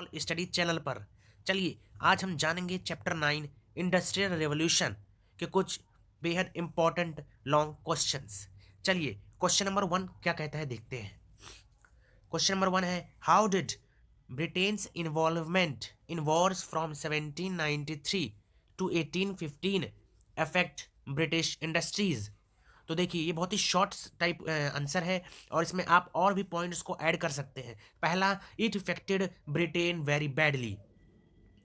All study channel पर। चलिए आज हम जानेंगे चैप्टर 9 इंडस्ट्रियल रेवोल्यूशन के कुछ बेहद इंपॉर्टेंट लॉन्ग क्वेश्चंस। चलिए क्वेश्चन नंबर 1 क्या कहता है देखते हैं। क्वेश्चन नंबर 1 है, how did Britain's involvement in wars from 1793 to 1815 affect British industries. तो देखिए ये बहुत ही शॉर्ट टाइप आंसर है और इसमें आप और भी पॉइंट्स को ऐड कर सकते हैं। पहला, it affected Britain very badly.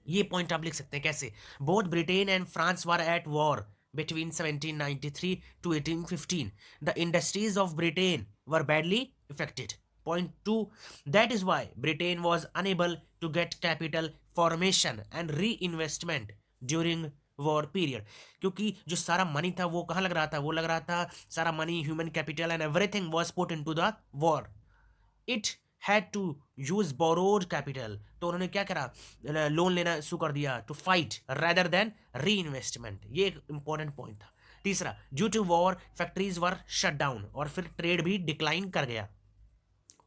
ये पॉइंट आप लिख सकते हैं कैसे, both Britain and France were at war between 1793 to 1815. The industries of Britain were badly affected. Point 2, that is why Britain was unable to get capital formation and reinvestment during war period. क्योंकि जो सारा money था वो कहाँ लग रहा था, वो लग रहा था सारा money, human capital and everything was put into the war. It had to use borrowed capital, तो उन्होंने क्या करा, लोन लेना शुरू कर दिया to fight rather than reinvestment. ये एक इंपॉर्टेंट पॉइंट था। तीसरा, due to war factories were shut down, और फिर ट्रेड भी डिक्लाइन कर गया।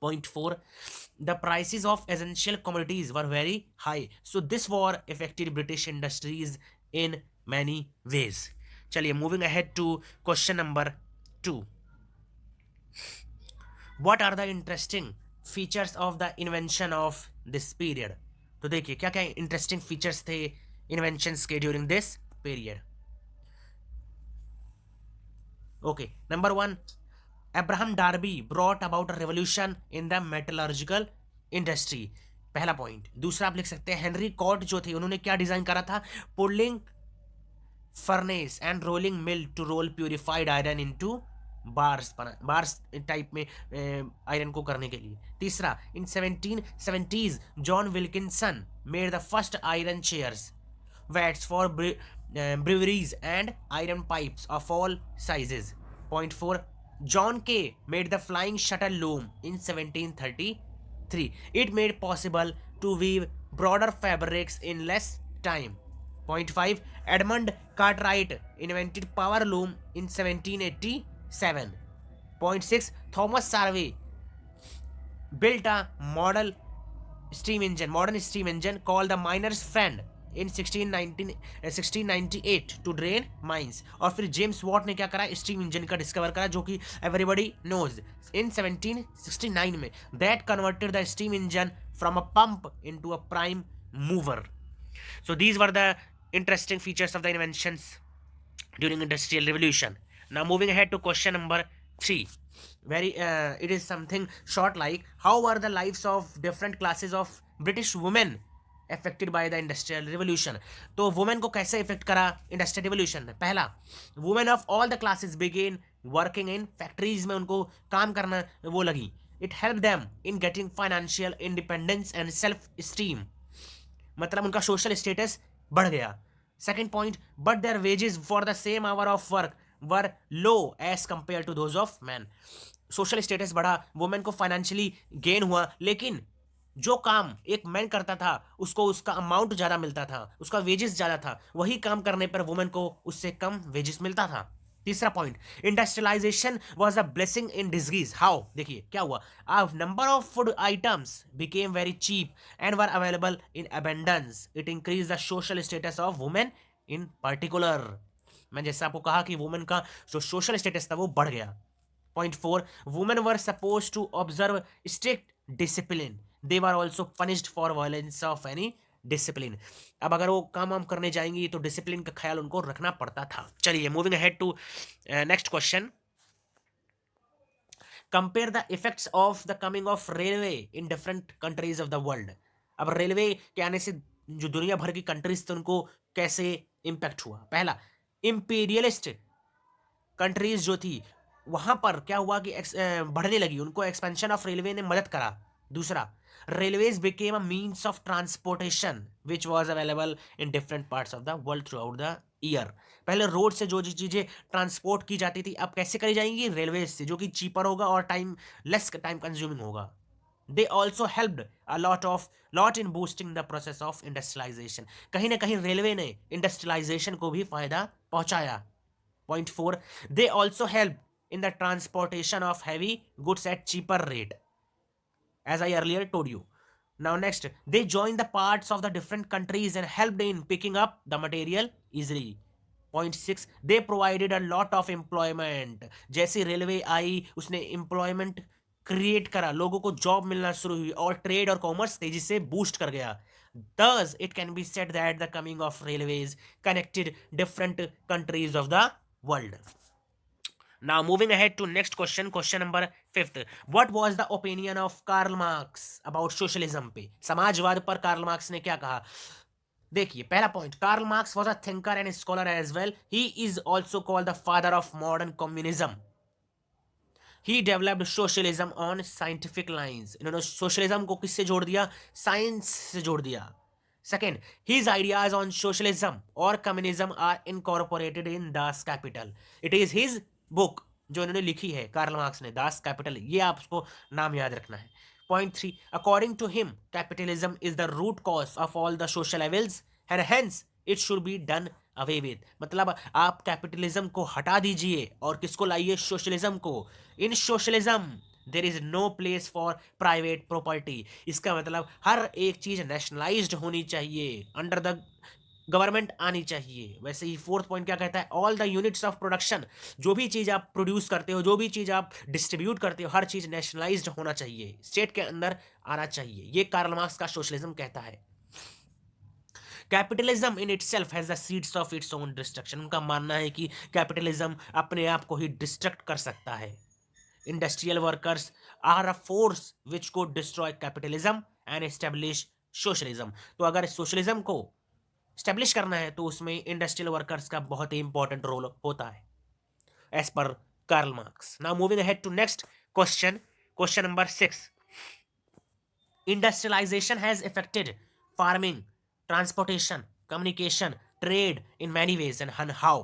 Point 4, the prices of essential commodities were very high, so this war affected British industries in many ways. चलिए moving ahead to question number 2, what are the interesting features of the invention of this period। तो देखिए क्या क्या interesting features थे inventions के during this period. Okay, number 1, Abraham Derby brought about a revolution in the metallurgical industry, पहला point. दूसरा आप लिख सकते हैं हेनरी कॉट जो थे उन्होंने क्या डिजाइन करा था, puddling furnace and rolling mill to roll purified iron into bars, bars type में आयरन को करने के लिए। तीसरा, in 1770s John Wilkinson made the first iron chairs vats for breweries and iron pipes of all sizes. Point 4, John Kay made the flying shuttle loom in 1733. It made possible to weave broader fabrics in less time. Point 5, Edmund Cartwright invented power loom in 1787. Point 6, Thomas Sarvey built a modern steam engine called the Miner's Friend in 1698 to drain mines. और फिर James Watt ने क्या करा, steam engine का discover करा जो कि everybody knows in 1769 में, that converted the steam engine from a pump into a prime mover. So these were the interesting features of the inventions during industrial revolution. Now moving ahead to question number 3, very it is something short like, how were the lives of different classes of British women affected by the industrial revolution। तो women को कैसे effect करा industrial revolution ने। पहला, women of all the classes began working in factories में उनको काम करना वो लगी। It help them in getting financial independence and self esteem, मतलब उनका सोशल स्टेटस बढ़ गया। Second point, but their wages for the same hour of work were low as compare to those of man. Social status बढ़ा, women को financially gain हुआ, लेकिन जो काम एक मैन करता था उसको उसका अमाउंट ज़्यादा मिलता था, उसका वेजेस ज़्यादा था, वही काम करने पर वुमेन को उससे कम वेजेस मिलता था। तीसरा point, industrialization was a blessing in disguise. How, देखिए क्या हुआ, a number of food items became very cheap and were available in abundance. It increased the social status of women in particular। मैं जैसे आपको कहा कि वुमेन का जो सोशल स्टेटस था वो बढ़ गया। Point 4, women were suppose to observe strict discipline, they were also punished for violence of any discipline. अब अगर वो काम वाम करने जाएंगी तो डिसिप्लिन का ख्याल उनको रखना पड़ता था। चलिए moving ahead to next question, compare the effects of the coming of railway in different countries of the world. अब रेलवे के आने से जो दुनिया भर की कंट्रीज थे उनको कैसे इम्पैक्ट हुआ। पहला, इंपीरियलिस्ट कंट्रीज जो थी वहां पर क्या हुआ कि बढ़ने लगी, उनको एक्सपेंशन ऑफ रेलवे ने मदद करा। दूसरा, railways became a means of transportation which was available in different parts of the world through out the year. पहले रोड से जो चीज़ें ट्रांसपोर्ट की जाती थी अब कैसे करी जाएंगी, रेलवे से, जो कि चीपर होगा और लेस टाइम कंज्यूमिंग होगा। They also helped a lot in boosting the process of industrialisation. कहीं ना कहीं रेलवे ने इंडस्ट्रियलाइजेशन को भी फायदा पहुंचाया। Point 4, they also help in the transportation of heavy goods at cheaper rate, as I earlier told you। Now next, they joined the parts of the different countries and helped in picking up the material easily. Point 6, they provided a lot of employment. जैसे railway आई उसने employment create करा, लोगों को job मिलना शुरू हुई और trade और कॉमर्स तेजी से बूस्ट कर गया. Thus, it can be said that the coming of railways connected different countries of the world. Now, moving ahead to next question, question number fifth. What was the opinion of Karl Marx about socialism पे? समाजवाद पर Karl marks ने क्या कहा? देखिए, पहला point, Karl Marx was a thinker and scholar as well. He is also called the father of modern communism. He developed socialism on scientific lines. इन्होंने socialism को किससे जोड़ दिया? साइंस से जोड़ दिया. Second, his ideas on socialism और communism are incorporated in Das Kapital. It is his book जो इन्होंने लिखी है कार्ल मार्क्स ने, दास कैपिटल. ये आपको नाम याद रखना है. Point 3, according to him capitalism is the root cause of all the social evils and hence it should be done away with. मतलब आप कैपिटलिज्म को हटा दीजिए और किसको लाइए? सोशलिज्म को. In socialism there is no place for private property. इसका मतलब हर एक चीज नेशनलाइज्ड होनी चाहिए, अंडर द गवर्नमेंट आनी चाहिए. वैसे ही फोर्थ पॉइंट क्या कहता है? All the units of production, जो भी चीज आप प्रोड्यूस करते हो, जो भी चीज आप डिस्ट्रीब्यूट करते हो, हर चीज नेशनलाइज्ड होना चाहिए, स्टेट के अंदर आना चाहिए. ये कार्ल मार्क्स का सोशलिज्म कहता है. Capitalism in itself has the seeds of its own destruction. उनका मानना है कि कैपिटलिज्म अपने आप को ही डिस्ट्रक्ट कर सकता है. Industrial workers are a force which को destroy capitalism and establish socialism. तो अगर सोशलिज्म को स्टेब्लिश करना है तो उसमें इंडस्ट्रियल वर्कर्स का बहुत ही इंपॉर्टेंट रोल होता है, एज पर Karl Marx. Now moving ahead to next question, question number 6. Industrialization has affected farming, transportation, communication, trade in many ways and how.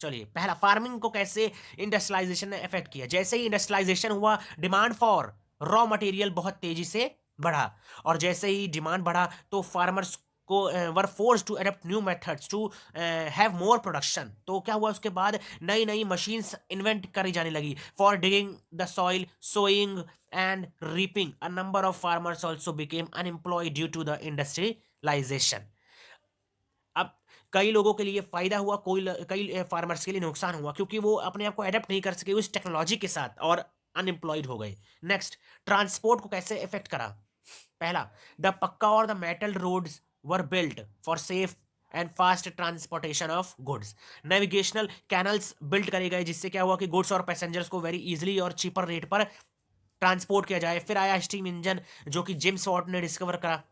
चलिए, पहला, फार्मिंग को कैसे इंडस्ट्रियलाइजेशन ने अफेक्ट किया? जैसे ही इंडस्ट्रियलाइजेशन हुआ, डिमांड फॉर रॉ मटेरियल बहुत तेजी से बढ़ा, और जैसे ही डिमांड बढ़ा तो फार्मर्स को were force to adopt new methods to have more production. तो क्या हुआ? उसके बाद नई नई मशीन्स इन्वेंट करी जाने लगी for digging the soil, sowing and reaping. A number of farmers also became unemployed due to the industrialization. अब कई लोगों के लिए फायदा हुआ, कई फार्मर्स के लिए नुकसान हुआ, क्योंकि वो अपने आप को अडेप्ट नहीं कर सके उस टेक्नोलॉजी के साथ और अनएम्प्लॉयड हो गए. नेक्स्ट, ट्रांसपोर्ट को कैसे इफेक्ट करा? पहला, द पक्का और the metal roads were built for safe and fast transportation of goods. Navigational canals build करे गए, जिससे क्या हुआ कि गुड्स और पैसेंजर्स को वेरी इजीली और चीपर रेट पर ट्रांसपोर्ट किया जाए. फिर आया स्टीम इंजन, जो कि जेम्स वॉट ने डिस्कवर करा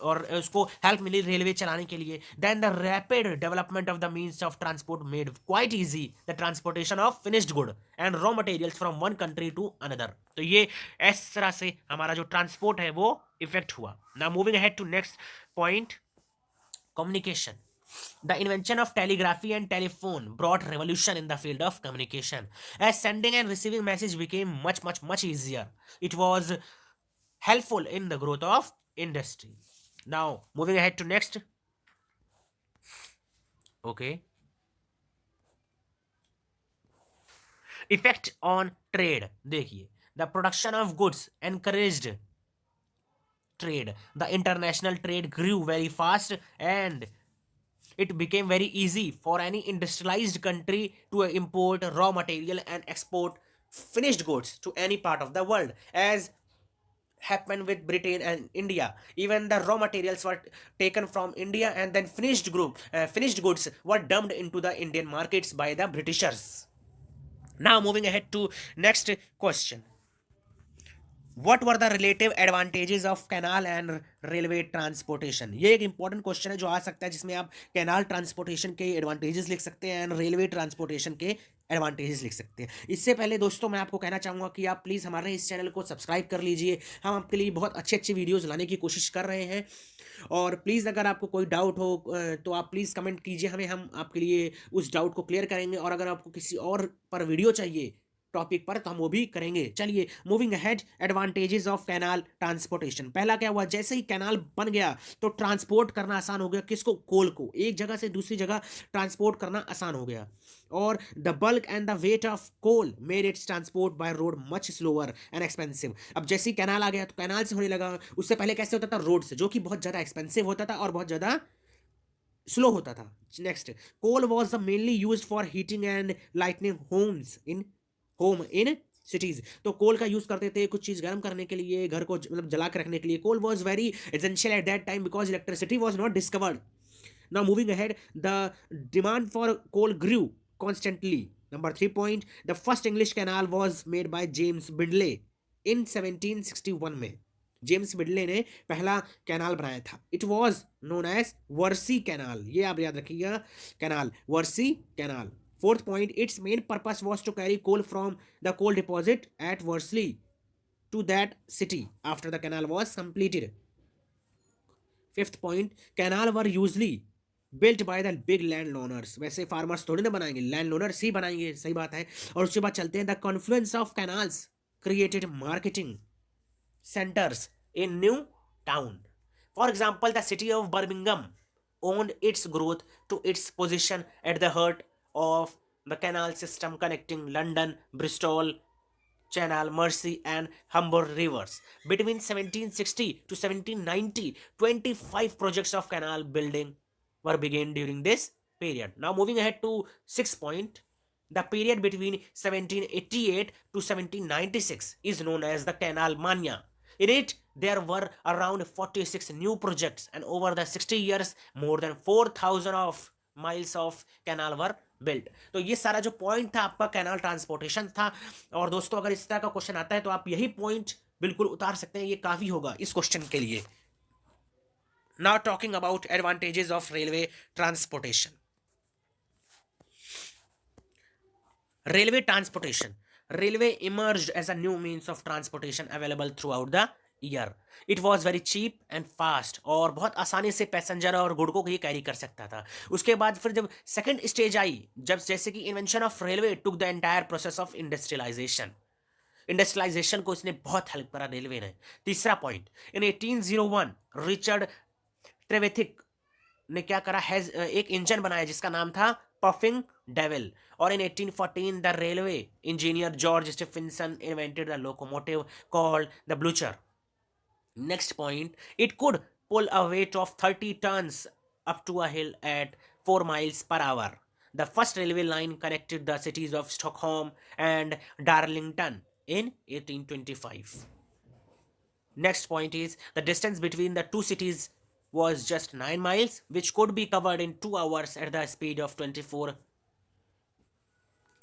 और उसको हेल्प मिली रेलवे चलाने के लिए. Then the rapid development of the means of transport made quite easy the transportation of finished good and raw materials from one country to another. तो ये इस तरह से हमारा जो ट्रांसपोर्ट है वो इफेक्ट हुआ. Now moving ahead to next point, communication. The invention of telegraphy and telephone brought revolution in the field of communication, as sending and receiving message became much easier. It was helpful in the growth of industry. Now moving ahead to next. Okay, effect on trade. देखिए, the production of goods encouraged trade. The international trade grew very fast and it became very easy for any industrialized country to import raw material and export finished goods to any part of the world, as happened with Britain and India. Even the raw materials were taken from India and then finished goods were dumped into the Indian markets by the Britishers. Now moving ahead to next question. What were the relative advantages of canal and railway transportation? ये एक important question है जो आ सकता है, जिसमें आप canal transportation के advantages लिख सकते हैं एंड रेलवे ट्रांसपोर्टेशन के एडवांटेजेस लिख सकते हैं. इससे पहले दोस्तों मैं आपको कहना चाहूँगा कि आप प्लीज़ हमारे इस चैनल को सब्सक्राइब कर लीजिए. हम आपके लिए बहुत अच्छे अच्छे वीडियोज़ लाने की कोशिश कर रहे हैं. और प्लीज़ अगर आपको कोई डाउट हो तो आप प्लीज़ कमेंट कीजिए हमें, हम आपके लिए उस डाउट को क्लियर करेंगे. और अगर आपको किसी और पर वीडियो चाहिए टॉपिक पर, तो हम वो भी करेंगे। चलिए moving ahead, advantages of canal transportation. पहला क्या हुआ, जैसे ही कैनाल बन गया तो ट्रांसपोर्ट करना आसान हो गया, किसको, कोल को, एक जगह से दूसरी जगह ट्रांसपोर्ट करना आसान हो गया। और the bulk and the weight of coal made its transport by road much slower and expensive. अब जैसे ही कैनाल आ गया तो कैनाल से होने लगा, उससे पहले कैसे होता था, रोड से, जो कि बहुत ज्यादा एक्सपेंसिव होता था और बहुत ज्यादा स्लो होता था। Next, coal was the mainly use for heating and lightning home in cities. तो कोल का यूज करते थे कुछ चीज गर्म करने के लिए, घर को मतलब जला के रखने के लिए। Coal was very essential at that time because electricity was not discovered. Now moving ahead, the demand for coal grew constantly. Number 3 point, the first English canal was made by James Bindley in 1761 में। James बिडले ने पहला canal बनाया था। It was known as Worsley canal, ये आप याद रखिएगा, canal Worsley canal. Fourth point, its main purpose was to carry coal from the coal deposit at Worsley to that city after the canal was completed. Fifth point, canal were usually built by the big land owners. वैसे farmers थोड़ी ना बनाएंगे, land owners ही बनाएंगे, सही बात है। और उसके बाद चलते हैं, the Confluence of canals created marketing centers in new town. For example, the city of Birmingham owed its growth to its position at the heart of the canal system connecting London, Bristol, Channel, Mersey, and Humber rivers. Between 1760 to 1790, 25 projects of canal building were begun during this period. Now, moving ahead to 6 point, the period between 1788 to 1796 is known as the Canal Mania. In it, there were around 46 new projects, and over the 60 years, more than 4,000 of miles of canal were built. तो ये सारा जो point था आपका canal transportation था। और दोस्तों अगर इस तरह का क्वेश्चन आता है तो आप यही पॉइंट बिल्कुल उतार सकते हैं, ये काफी होगा इस क्वेश्चन के लिए। Now talking about advantages of railway transportation. Railway transportation. Railway emerged as a new means of transportation available throughout the year. It was very cheap and fast और बहुत आसानी से पैसेंजर और गुड को ये कैरी कर सकता था। उसके बाद फिर जब सेकंड स्टेज आई, जब जैसे कि invention of railway took the entire process of industrialization. Industrialization को इसने बहुत हेल्प करा रेलवे ने। तीसरा पॉइंट, इन 1801 रिचर्ड ट्रेवेथिक ने क्या करा, हैज एक इंजन बनाया जिसका नाम था पफिंग डेविल। और in 1814 the railway engineer George Stephenson invented the locomotive called the Blucher. Next point, it could pull a weight of 30 tons up to a hill at 4 miles per hour. The first railway line connected the cities of Stockholm and Darlington in 1825. Next point is, the distance between the two cities was just 9 miles, which could be covered in 2 hours at the speed of 24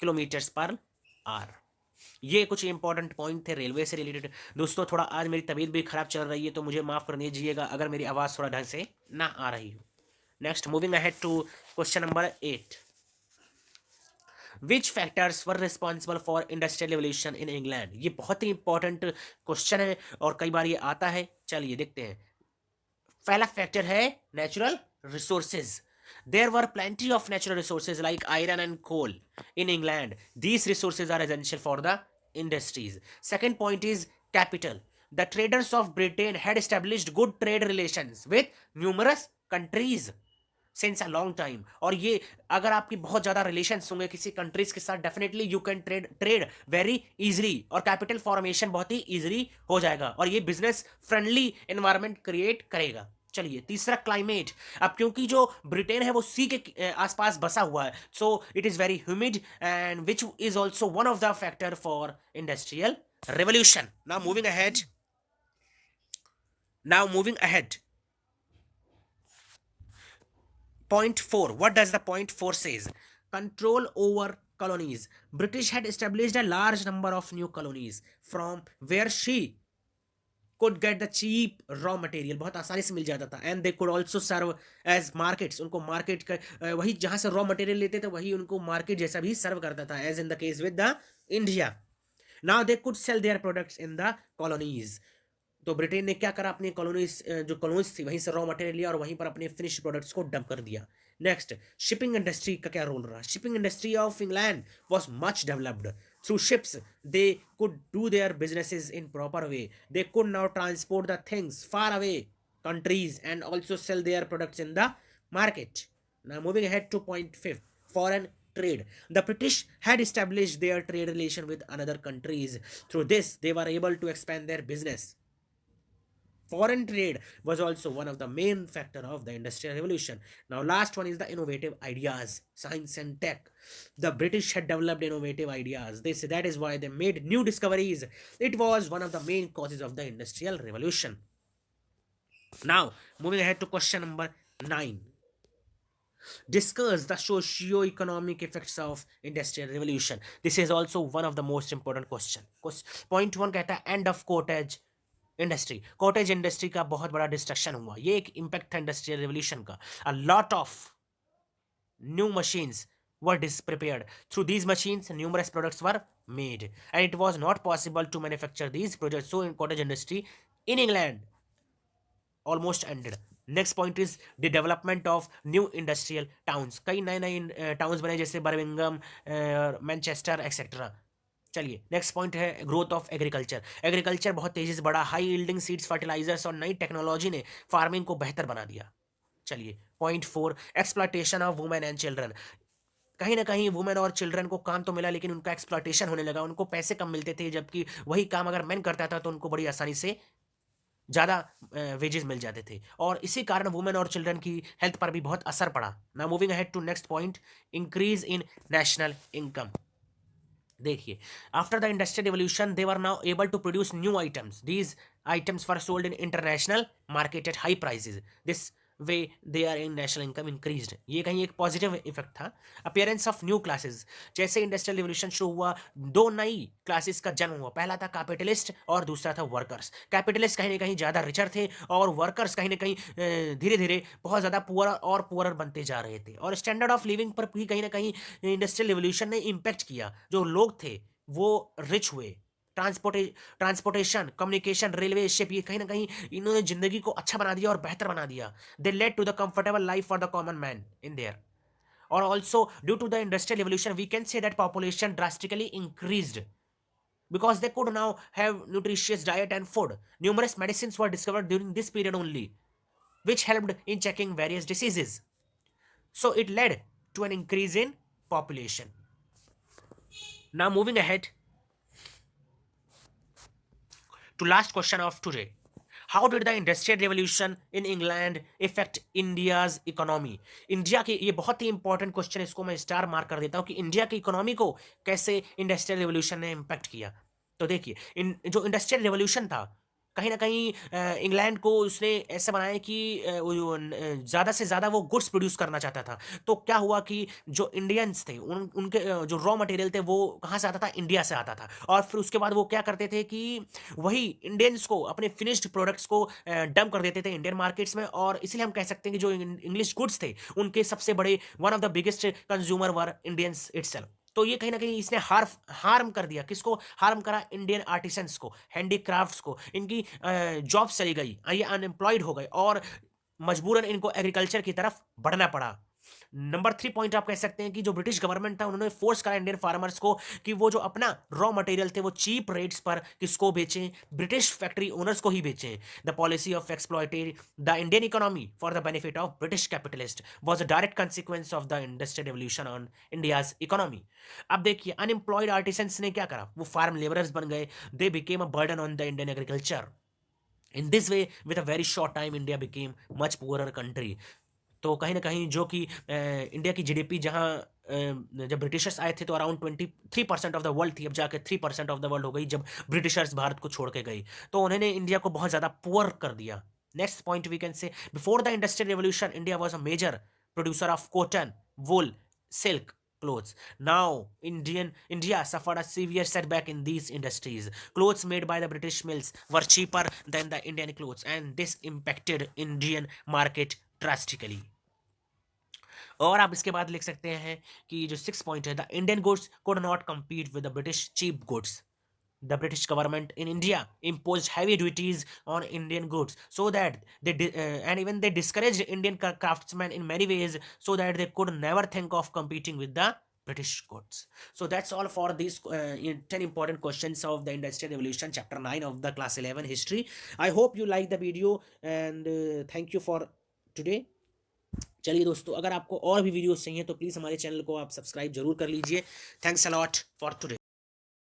kilometres per hour. ये कुछ important point थे railway से related. दोस्तों थोड़ा आज मेरी तबीयत भी खराब चल रही है तो मुझे माफ कर दीजिएगा अगर मेरी आवाज़ थोड़ा ढंग से ना आ रही हो। Next, moving ahead to question number 8। Which factors were responsible for industrial revolution in England. ये बहुत ही इंपॉर्टेंट क्वेश्चन है और कई बार ये आता है। चलिए देखते हैं। पहला फैक्टर है natural resources. There were plenty of natural resources like iron and coal in England. These resources are essential for the industries. Second point is capital. The traders of Britain had established good trade relations with numerous countries since a long time. और ये अगर आपकी बहुत ज़्यादा relations होंगे किसी countries के साथ, definitely you can trade very easily और कैपिटल फॉर्मेशन बहुत ही इजीली हो जाएगा और ये बिजनेस फ्रेंडली एनवायरनमेंट क्रिएट करेगा। चलिए तीसरा, क्लाइमेट। अब क्योंकि जो ब्रिटेन है वो सी के आसपास बसा हुआ है, so it is very humid and which is also one of the factor for industrial revolution. Now moving ahead Point 4. What does the point 4 says? Control over colonies. British had established a large number of new colonies from where she could get the cheap raw material, बहुत आसानी से मिल जाता था। and they could also serve as markets. उनको market का वही जहाँ से रॉ मटेरियल लेते थे वही उनको मार्केट जैसा भी सर्व करता था, as in the case with the India. Now they could sell their products in the colonies. तो ब्रिटेन ने क्या करा, अपनी कॉलोनीज जो कॉलोनीज थी वहीं से रॉ मटेरियल लिया और वहीं पर अपने फिनिश्ड प्रोडक्ट्स को डंप कर दिया। नेक्स्ट, शिपिंग इंडस्ट्री का क्या रोल रहा। Shipping industry of England was much developed through ships they could do their businesses in proper way. They could now transport the things far away countries and also sell their products in the market. Now moving ahead to point 5, foreign trade. The British had established their trade relation with another countries. Through this they were able to expand their business. Foreign trade was also one of the main factor of the industrial revolution. Now last one is the innovative ideas, science and tech. The British had developed innovative ideas. They say that is why they made new discoveries. It was one of the main causes of the industrial revolution. Now moving ahead to question number 9, discuss the socio-economic effects of industrial revolution. This is also one of the most important question. Point 1 कहता है end of cottage industry, cottage industry का बहुत बड़ा destruction हुआ. ये एक impact था industrial revolution का. A lot of new machines were prepared. Through these machines, numerous products were made, and it was not possible to manufacture these products. So, in cottage industry in England almost ended. Next point is the development of new industrial towns. कई नए नए towns बने जैसे Birmingham, Manchester etcetera. चलिए next point है growth of agriculture. Agriculture बहुत तेजी से बढ़ा. हाई यील्डिंग सीड्स, फर्टिलाइजर्स और नई टेक्नोलॉजी ने फार्मिंग को बेहतर बना दिया. चलिए point 4, exploitation of women and children. कहीं ना कहीं वुमेन और चिल्ड्रन को काम तो मिला लेकिन उनका एक्सप्लॉयटेशन होने लगा. उनको पैसे कम मिलते थे जबकि वही काम अगर मैन करता था तो उनको बड़ी आसानी से ज़्यादा वेजेस मिल जाते थे और इसी कारण वुमेन और चिल्ड्रन की हेल्थ पर भी बहुत असर पड़ा. ना moving ahead to next point, increase in national income. देखिए after the industrial revolution they were now able to produce new items. These items were sold in international market at high prices. This way they are in national income increased. ये कहीं एक positive effect था. Appearance of new classes. जैसे industrial revolution शुरू हुआ दो नई classes का जन्म हुआ. पहला था कैपिटलिस्ट और दूसरा था वर्कर्स. कैपिटलिस्ट कहीं ना कहीं ज़्यादा रिचर थे और वर्कर्स कहीं ना कहीं धीरे धीरे बहुत ज़्यादा पुअर और पुअर बनते जा रहे थे. और स्टैंडर्ड ऑफ लिविंग पर भी कहीं ना कहीं इंडस्ट्रियल रिवोल्यूशन ने इम्पैक्ट किया. जो लोग थे वो रिच हुए. ट्रांसपोर्टेशन, कम्युनिकेशन, रेलवे, शिप, ये कहीं ना कहीं इन्होंने जिंदगी को अच्छा बना दिया और बेहतर बना दिया. They led to the comfortable life for the common man in there. और also due to the industrial revolution we can say that population drastically increased because they could now have nutritious diet and food. Numerous medicines were discovered during this period only, which helped in checking various diseases. So it led to an increase in population. Now moving ahead to last question of today. How did the industrial revolution in England affect India's economy? India की ये बहुत ही important question, इसको मैं star mark कर देता हूँ कि India की इकोनॉमी को कैसे इंडस्ट्रियल रेवोल्यूशन ने इम्पैक्ट किया. तो देखिए जो इंडस्ट्रियल रेवोल्यूशन था कहीं ना कहीं इंग्लैंड को उसने ऐसा बनाया कि ज़्यादा से ज़्यादा वो गुड्स प्रोड्यूस करना चाहता था. तो क्या हुआ कि जो इंडियंस थे उनके जो रॉ मटेरियल थे वो कहाँ से आता था, इंडिया से आता था. और फिर उसके बाद वो क्या करते थे कि वही इंडियंस को अपने फिनिश्ड प्रोडक्ट्स को डंप कर देते थे इंडियन मार्केट्स में. और इसलिए हम कह सकते हैं कि जो इंग्लिश गुड्स थे उनके सबसे बड़े one of the biggest consumer were Indians itself. तो ये कहीं ना कहीं इसने हार्म कर दिया. किसको हार्म करा? इंडियन आर्टिसंस को, हैंडीक्राफ्ट्स को. इनकी जॉब्स चली गई, ये अनएम्प्लॉयड हो गए और मजबूरन इनको एग्रीकल्चर की तरफ बढ़ना पड़ा. नंबर 3 पॉइंट आप कह सकते हैं कि जो ब्रिटिश गवर्नमेंट था उन्होंने फोर्स करा इंडियन फार्मर्स को कि वो जो अपना रॉ मटेरियल थे वो चीप रेट्स पर किसको बेचें, ब्रिटिश फैक्ट्री ओनर्स को ही बेचें. The policy of exploiting the Indian economy for the benefit of British capitalist was a direct consequence of the industrial revolution on India's economy. अब देखिए unemployed artisans ने क्या करा, वो फार्म लेबरर्स बन गए. They became a burden on the Indian agriculture. In this way with a very short time India became much poorer country. तो कहीं ना कहीं जो कि इंडिया की जीडीपी जहां जब ब्रिटिशर्स आए थे तो अराउंड 23% ऑफ द वर्ल्ड थी, अब जाकर 3% ऑफ द वर्ल्ड हो गई जब ब्रिटिशर्स भारत को छोड़ के गई. तो उन्होंने इंडिया को बहुत ज़्यादा पुअर कर दिया. Next point we can say before the industrial revolution India was a major producer of cotton, wool, silk, clothes. Now, India suffered a severe setback in these industries. Clothes made by the British mills were cheaper than the Indian clothes, and this impacted Indian market drastically. और आप इसके बाद लिख सकते हैं कि जो 6 point है, the Indian goods could not compete with the British cheap goods. The British government in India imposed heavy duties on Indian goods so that and even they discouraged Indian craftsmen in many ways so that they could never think of competing with the British goods. So that's all for these 10 important questions of the Industrial Revolution, chapter 9 of the class 11 history. I hope you like the video, and thank you for today. चलिए दोस्तों, अगर आपको और भी videos चाहिए तो please हमारे channel को आप सब्सक्राइब जरूर कर लीजिए. Thanks a lot for today.